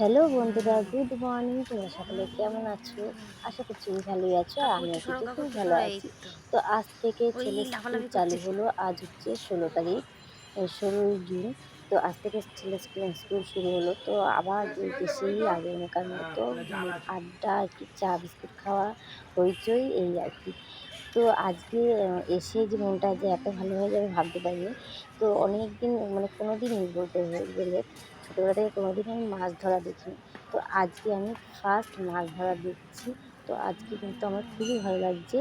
Hello বন্ধুরা, good morning. তোমরা সকলে কেমন আছো? আশা করছি ভালোই আছো, আর করছে আমিও কিন্তু সরকা খুব করছে তো ভালো এই আছি। তো তো আজ থেকে ওই ছেলের স্কুল লাফালাফি চালু করছে। হলো। আজ হচ্ছে 16 তারিখ, 16ই জুন। তো আজ থেকে ছেলের স্কুল শুরু হলো। তো আবার সেই আগেকার মতো আড্ডা, একটু চা বিস্কুট খাওয়া, হইচই, এই আর কি। তো আজকে এসে যে মনটা যে এত ভালো হয়ে যাবে ভাবতে পারিনি। তো অনেক দিন, মানে কোনো দিনই বলতে গেলে ছোটোবেলা থেকে কোনো দিন আমি মাছ ধরা দেখিনি। তো আজকে আমি ফার্স্ট মাছ ধরা দেখছি। তো আজকে কিন্তু আমার খুবই ভালো লাগছে।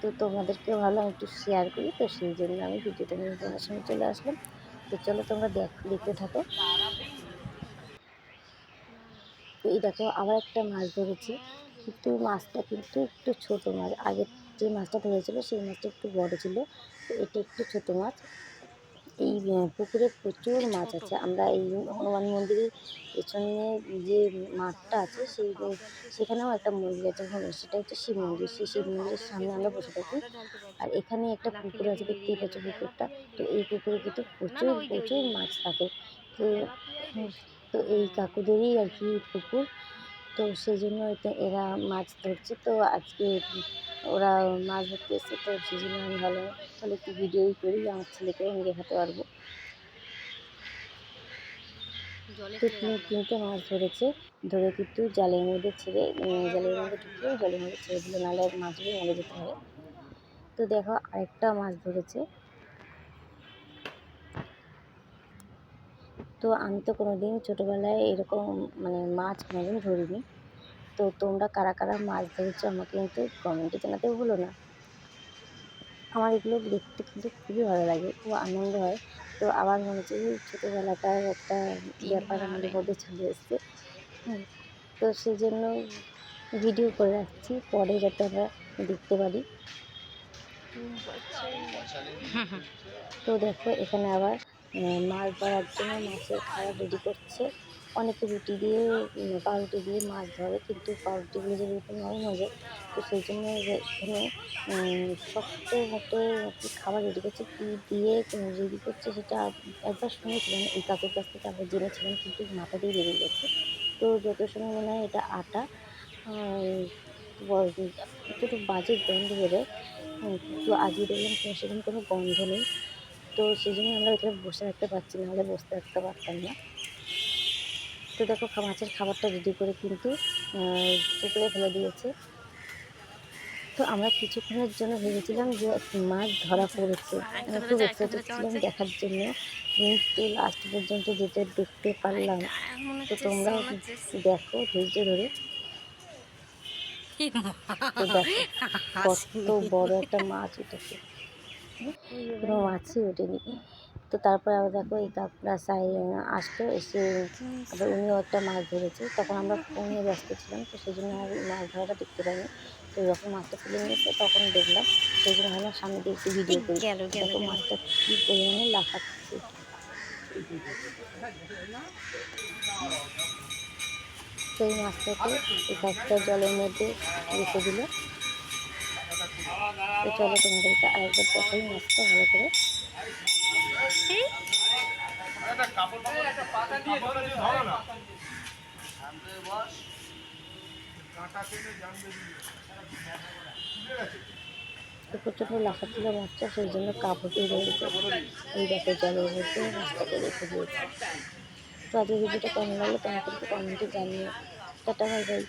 তো তোমাদেরকেও ভাবলাম একটু শেয়ার করি। তো সেই জন্য আমি ভিডিওটা নিয়ে তোমাদের সামনে চলে আসলাম। তো চলো তোমরা দেখতে থাকো। তো এই দেখো আবার একটা মাছ ধরেছি, কিন্তু মাছটা কিন্তু একটু ছোট মাছ। আগের যে মাছটা ধরেছিল সেই মাছটা একটু বড় ছিল, তো এটা একটু ছোট মাছ। এই পুকুরে প্রচুর এই মাছ ছোট আছে। আমরা এই হনুমান মন্দিরের পেছনে যে মাঠটা আছে সেখানেও একটা মন্দির আছে, সেটা হচ্ছে শিব মন্দির। সেই শিব মন্দিরের সামনে আমরা বসে থাকি। আর এখানে একটা লাফিয়ে পুকুর আছে, লাফিয়ে দেখতেই বেরিয়ে পাচ্ছ যাবে। পুকুরটা। তো এই পুকুরে কিন্তু না না প্রচুর ওই যে ওই প্রচুর যে মাছ থাকে। তো হুম, তো এই হুম কাকুদেরই আর কি পুকুর। তো সেই জন্য এরা মাছ ধরছে। তো আজকে ওরা মাছ ধরতে এসছে, তো সেই জন্য আমি ভাবলাম তাহলে একটু ভিডিওই করি, আমার ছেলেকেও আমি দেখাতে পারবো। জলে তো ফেলে রাখলাম। 3টে মাছ ধরেছে, ধরে কিন্তু জালের মধ্যে ছেড়ে, জালের মধ্যে ঢুকিয়ে জলের মধ্যে ছেড়ে দিল, নাহলে মাছগুলো মরে যেতে পারে। তো দেখো আরেকটা মাছ ধরেছে। তো আমি তো কোনোদিন ছোটোবেলায় এরকম, মানে মাছ কোনোদিন ধরিনি। তো তোমরা কারা কারা মাছ ধরেছো আমাকে কিন্তু কমেন্টে জানাতে ভুলো না। আমার এগুলো দেখতে কিন্তু খুবই ভালো লাগে, খুব আনন্দ হয়। তো আবার মনে হচ্ছে যে ছোটোবেলাকার একটা ব্যাপার তিনবার আমাদের মধ্যে চলে এসছে। হুম, তো সেই জন্য ভিডিও করে রাখছি, পরে যাতে আমরা দেখতে পারি। তো দেখো এখানে আবার মাছ ধরার জন্য মাছের খাবার রেডি করছে। অনেকে রুটি দিয়ে, পাউরুটি দিয়ে মাছ ধরে, কিন্তু পাউরুটিগুলো যদি একটু নরম হয়ে যায়, তো সেই জন্য এখানে শক্ত মতো কি খাবার রেডি করছে, কী দিয়ে রেডি করছে সেটা একবার শুনেছিলাম এই কাকুর কাছ থেকে, আবার জেনেছিলাম, কিন্তু মাথা দিয়ে বেরিয়ে গেছে। তো যত সময় মনে হয় এটা আটা। একটু বাজে গন্ধ বেরোয়। কিন্তু আজকে দেখলাম সেরকম কোনো গন্ধ নেই। তো সেই জন্য আমরা এখানে বসে থাকতে পারছি, নাহলে বসে থাকতে পারতাম না। তো দেখো মাছের খাবারটা রেডি করে কিন্তু পুকুরে ফেলে দিয়েছে। তো আমরা কিছুক্ষণের জন্য ভেবেছিলাম যে মাছ ধরা পড়েছে, আর একটা মানে খুব ধরেছে, আরেকটা এক্সাইটেড ধরেছে আমার ছিলাম থেকে। দেখার জন্য, কিন্তু লাস্ট পর্যন্ত যেটা দেখতে পারলাম। আরেকটা মনে তো হচ্ছে এসছে, তোমরাও মনে হচ্ছে এসছে। দেখো ধৈর্য ধরে। এ মা, তো দেখো কত হাসিনি। বড় একটা মাছ উঠেছে, কোনো মাছই ওঠেনি। তো তারপরে আবার দেখো এই কাকড়া আসলো, এসে আবার উনিও একটা মাছ ধরেছে। তখন আমরা ফোন নিয়ে ব্যস্ত ছিলাম, তো সেই জন্য আর মাছ ধরাটা দেখতে পাইনি। তো যখন মাছটা তুলে নিয়ে এসে তখন দেখলাম, সেই জন্য ভাবলাম সামনে দিয়ে একটু এই ভিডিও করি। গেল গেল দেখো গেল। মাছটা কী পরিমাণে লাফাচ্ছে। তো এই মাছটাকে এই কাকটা জলের মধ্যে রেখে দিল। তো চলো তোমাদেরকে আরেকবার দেখাই মাছটা ভালো করে। তো প্রচণ্ড লাফাচ্ছিল মাছটা, সেই জন্য কাপড় দিয়ে রয়েছে। এই দেখো জলের মধ্যে মাছটাকে রেখে দিয়েছে। তো আজকের ভিডিওটা কেমন লাগলো তোমাকে একটু কমেন্টে জানিও। Tata, bye bye.